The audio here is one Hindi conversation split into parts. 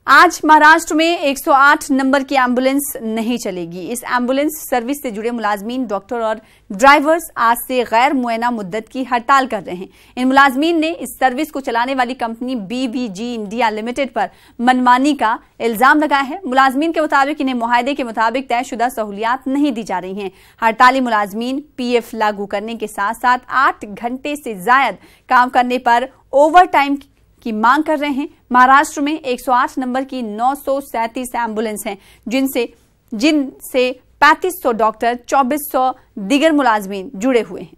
आज महाराष्ट्र में 108 नंबर की एम्बुलेंस नहीं चलेगी। इस एम्बुलेंस सर्विस से जुड़े मुलाजमीन, डॉक्टर और ड्राइवर्स आज से गैर मुअय्यना मुद्दत की हड़ताल कर रहे हैं। इन मुलाजमीन ने इस सर्विस को चलाने वाली कंपनी BVG इंडिया लिमिटेड पर मनमानी का इल्जाम लगाया है। मुलाजमीन के मुताबिक इन्हें मुआहदे के मुताबिक तयशुदा सहूलियात नहीं दी जा रही हैं। हड़ताली मुलाजमीन PF लागू करने के साथ साथ 8 घंटे से ज्यादा काम करने पर ओवर टाइम की मांग कर रहे हैं। महाराष्ट्र में 108 नंबर की 937 एम्बुलेंस हैं, जिनसे 3500 डॉक्टर, 2400 दीगर मुलाजमीन जुड़े हुए हैं।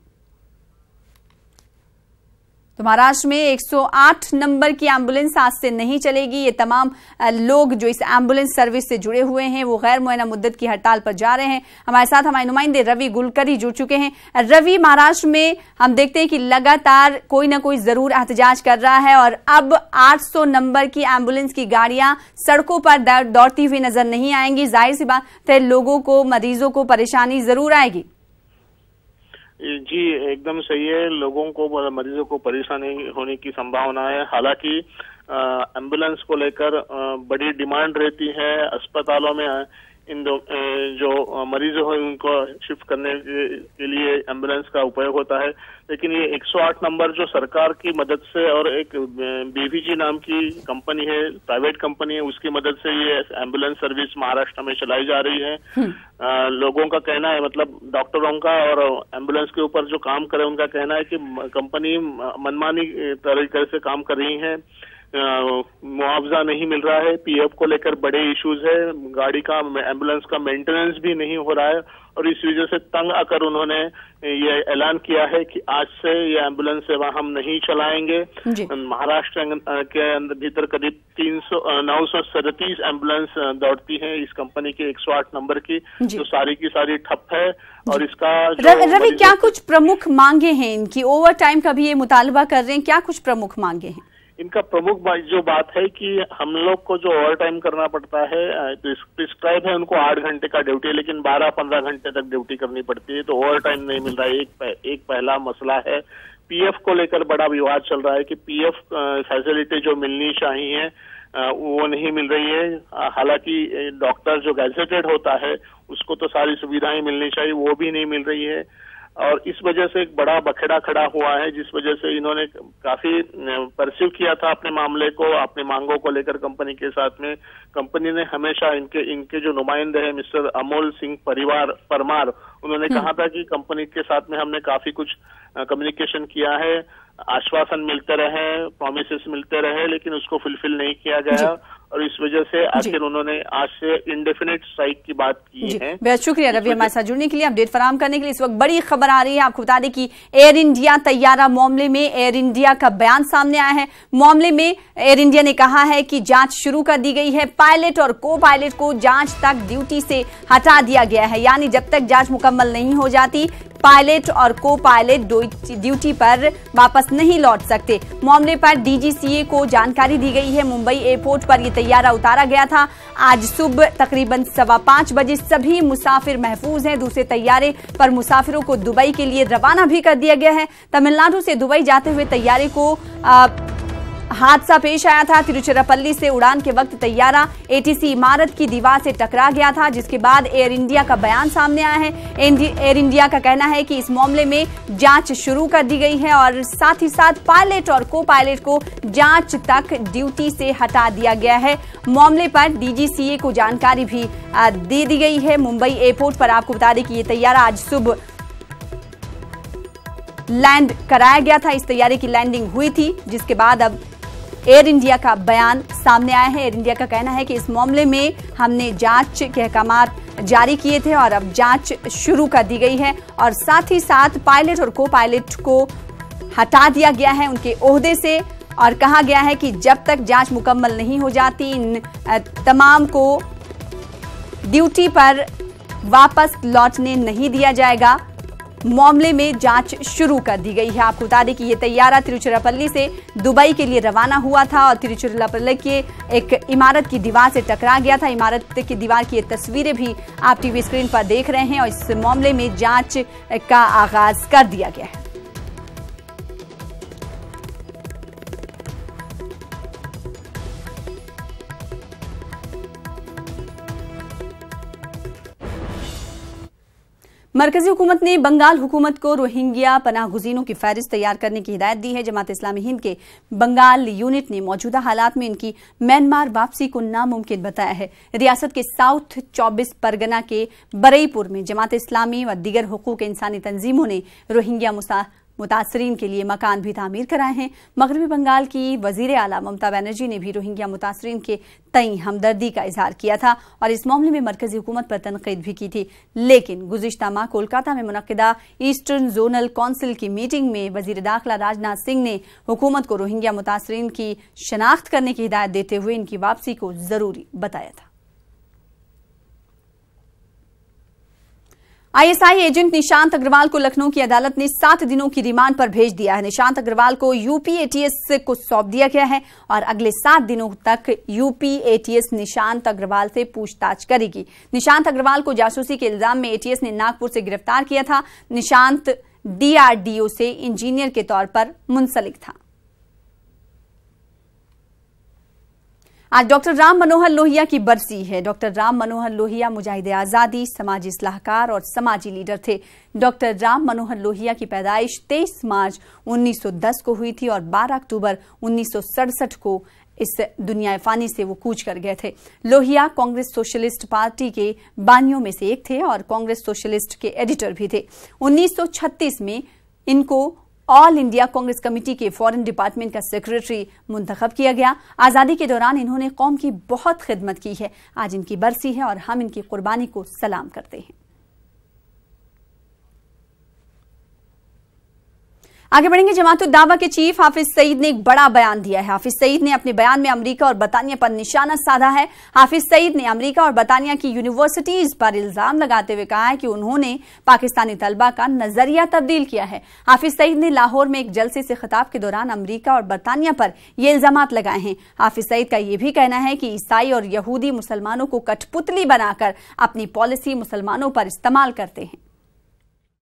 तो महाराष्ट्र में 108 नंबर की एम्बुलेंस आज से नहीं चलेगी। ये तमाम लोग जो इस एम्बुलेंस सर्विस से जुड़े हुए हैं वो गैर मुअय्यना मुद्दत की हड़ताल पर जा रहे हैं। हमारे साथ हमारे नुमाइंदे रवि गुलकरी जुड़ चुके हैं। रवि, महाराष्ट्र में हम देखते हैं कि लगातार कोई ना कोई जरूर एहतजाज कर रहा है और अब 800 नंबर की एम्बुलेंस की गाड़ियां सड़कों पर दौड़ती हुई नजर नहीं आएंगी। जाहिर सी बात है, लोगों को, मरीजों को परेशानी जरूर आएगी। जी, एकदम सही है। लोगों को, मरीजों को परेशानी होने की संभावना है। हालांकि एम्बुलेंस को लेकर बड़ी डिमांड रहती है। अस्पतालों में इन जो मरीज हो उनको शिफ्ट करने के लिए एम्बुलेंस का उपयोग होता है, लेकिन ये 108 नंबर जो सरकार की मदद से और एक BVG नाम की कंपनी है, प्राइवेट कंपनी है, उसकी मदद से ये एम्बुलेंस सर्विस महाराष्ट्र में चलाई जा रही है। लोगों का कहना है, मतलब डॉक्टरों का और एम्बुलेंस के ऊपर जो काम करे उनका कहना है कि कंपनी मनमानी तरीके से काम कर रही है। मुआवजा नहीं मिल रहा है। PF को लेकर बड़े इश्यूज है। गाड़ी का, एम्बुलेंस का मेंटेनेंस भी नहीं हो रहा है और इस वजह से तंग आकर उन्होंने ये ऐलान किया है कि आज से ये एम्बुलेंस सेवा हम नहीं चलाएंगे। महाराष्ट्र के भीतर करीब 937 एम्बुलेंस दौड़ती है इस कंपनी की 108 नंबर की, जो सारी की सारी ठप है। और इसका रवि, क्या कुछ प्रमुख मांगे हैं इनकी? ओवर टाइम का भी ये मुतालबा कर रहे हैं, क्या कुछ प्रमुख मांगे हैं? इनका प्रमुख जो बात है कि हम लोग को जो ओवर टाइम करना पड़ता है, प्रिस्क्राइब है उनको 8 घंटे का ड्यूटी, लेकिन 12-15 घंटे तक ड्यूटी करनी पड़ती है, तो ओवर टाइम नहीं मिल रहा है। एक पहला मसला है। PF को लेकर बड़ा विवाद चल रहा है कि PF फैसिलिटी जो मिलनी चाहिए वो नहीं मिल रही है। हालांकि डॉक्टर जो गैजेटेड होता है उसको तो सारी सुविधाएं मिलनी चाहिए, वो भी नहीं मिल रही है। और इस वजह से एक बड़ा बखेड़ा खड़ा हुआ है, जिस वजह से इन्होंने काफी परस्यू किया था अपने मामले को, अपने मांगों को लेकर कंपनी के साथ में। कंपनी ने हमेशा इनके जो नुमाइंदे हैं मिस्टर अमोल सिंह परमार, उन्होंने कहा था कि कंपनी के साथ में हमने काफी कुछ कम्युनिकेशन किया है, आश्वासन मिलते रहे, प्रॉमिसेस मिलते रहे, लेकिन उसको फुलफिल नहीं किया गया और इस वजह से आखिर उन्होंने आज से इंडेफिनिट स्ट्राइक की बात की है। बेहद शुक्रिया रवि, हमारे साथ जुड़ने के लिए, अपडेट फराहम करने के लिए। इस वक्त बड़ी खबर आ रही है, आपको बता दें कि एयर इंडिया तैयारा मामले में एयर इंडिया का बयान सामने आया है। मामले में एयर इंडिया ने कहा है कि जांच शुरू कर दी गई है। पायलट और को पायलट को जांच तक ड्यूटी से हटा दिया गया है, यानी जब तक जांच मुकम्मल नहीं हो जाती पायलट और को पायलट ड्यूटी पर वापस नहीं लौट सकते। मामले पर DGCA को जानकारी दी गई है। मुंबई एयरपोर्ट पर यह तैयारा उतारा गया था। आज सुबह तकरीबन 5:15 बजे सभी मुसाफिर महफूज हैं। दूसरे तैयारे पर मुसाफिरों को दुबई के लिए रवाना भी कर दिया गया है। तमिलनाडु से दुबई जाते हुए तैयारे को हादसा पेश आया था। तिरुचिरापल्ली से उड़ान के वक्त तैयारा ATC इमारत की दीवार से टकरा गया था, जिसके बाद एयर इंडिया का बयान सामने आया है। एयर इंडिया का कहना है कि इस मामले में जांच शुरू कर दी गई है और साथ ही साथ पायलट और को पायलट को जांच तक ड्यूटी से हटा दिया गया है। मामले पर DGCA को जानकारी भी दे दी गई है। मुंबई एयरपोर्ट पर आपको बता दें कि यह तैयारा आज सुबह लैंड कराया गया था। इस तैयारे की लैंडिंग हुई थी, जिसके बाद अब एयर इंडिया का बयान सामने आया है। एयर इंडिया का कहना है कि इस मामले में हमने जांच के अहकामात जारी किए थे और अब जांच शुरू कर दी गई है और साथ ही साथ पायलट और को पायलट को हटा दिया गया है उनके ओहदे से और कहा गया है कि जब तक जांच मुकम्मल नहीं हो जाती इन तमाम को ड्यूटी पर वापस लौटने नहीं दिया जाएगा। मामले में जांच शुरू कर दी गई है। आपको बता दें कि यह तैयारा तिरुचिरापल्ली से दुबई के लिए रवाना हुआ था और तिरुचिरापल्ली के एक इमारत की दीवार से टकरा गया था। इमारत की दीवार की ये तस्वीरें भी आप टीवी स्क्रीन पर देख रहे हैं और इस मामले में जांच का आगाज कर दिया गया है। मरकजी हुकूमत ने बंगाल हुकूमत को रोहिंग्या पनाहगुजीनों की फहरिस्त तैयार करने की हिदायत दी है। जमात इस्लामी हिंद के बंगाल यूनिट ने मौजूदा हालात में इनकी म्यांमार वापसी को नामुमकिन बताया है। रियासत के साउथ 24 परगना के बरईपुर में जमात इस्लामी व दीगर हुकूक इंसानी तंजीमों ने रोहिंग्या मुतासरीन के लिए मकान भी तामीर कराए हैं। मगरबी बंगाल की वजीर आला ममता बनर्जी ने भी रोहिंग्या मुतासरीन के तई हमदर्दी का इजहार किया था और इस मामले में मरकजी हुकूमत पर तनकीद भी की थी। लेकिन गुज़िश्ता माह कोलकाता में मुनक्किदा ईस्टर्न जोनल काउंसिल की मीटिंग में वजीर दाखिला राजनाथ सिंह ने हुकूमत को रोहिंग्या मुतासरीन की शनाख्त करने की हिदायत देते हुए इनकी वापसी को जरूरी बताया था। आईएसआई एजेंट निशांत अग्रवाल को लखनऊ की अदालत ने 7 दिनों की रिमांड पर भेज दिया है। निशांत अग्रवाल को यूपी एटीएस को सौंप दिया गया है और अगले 7 दिनों तक यूपी एटीएस निशांत अग्रवाल से पूछताछ करेगी। निशांत अग्रवाल को जासूसी के इल्जाम में एटीएस ने नागपुर से गिरफ्तार किया था। निशांत डीआरडीओ से इंजीनियर के तौर पर मुंसलिक था। आज डॉक्टर राम मनोहर लोहिया की बरसी है। डॉक्टर राम मनोहर लोहिया मुजाहिद आजादी, समाजी सलाहकार और समाजी लीडर थे। डॉक्टर राम मनोहर लोहिया की पैदाइश 23 मार्च 1910 को हुई थी और 12 अक्टूबर 1967 को इस दुनिया फानी से वो कूच कर गए थे। लोहिया कांग्रेस सोशलिस्ट पार्टी के बानियों में से एक थे और कांग्रेस सोशलिस्ट के एडिटर भी थे। 1936 में इनको ऑल इंडिया कांग्रेस कमेटी के फॉरेन डिपार्टमेंट का सेक्रेटरी मुंतखब किया गया। आजादी के दौरान इन्होंने कौम की बहुत खिदमत की है। आज इनकी बरसी है और हम इनकी कुर्बानी को सलाम करते हैं। आगे बढ़ेंगे। जमातुद दावा के चीफ हाफिज सईद ने एक बड़ा बयान दिया है। हाफिज सईद ने अपने बयान में अमेरिका और बरतानिया पर निशाना साधा है। हाफिज सईद ने अमेरिका और बरतानिया की यूनिवर्सिटीज पर इल्जाम लगाते हुए कहा है कि उन्होंने पाकिस्तानी तलबा का नजरिया तब्दील किया है। हाफिज सईद ने लाहौर में एक जलसे से खिताब के दौरान अमेरिका और बरतानिया पर ये इल्जामात लगाए हैं। हाफिज सईद का यह भी कहना है कि ईसाई और यहूदी मुसलमानों को कठपुतली बनाकर अपनी पॉलिसी मुसलमानों पर इस्तेमाल करते हैं।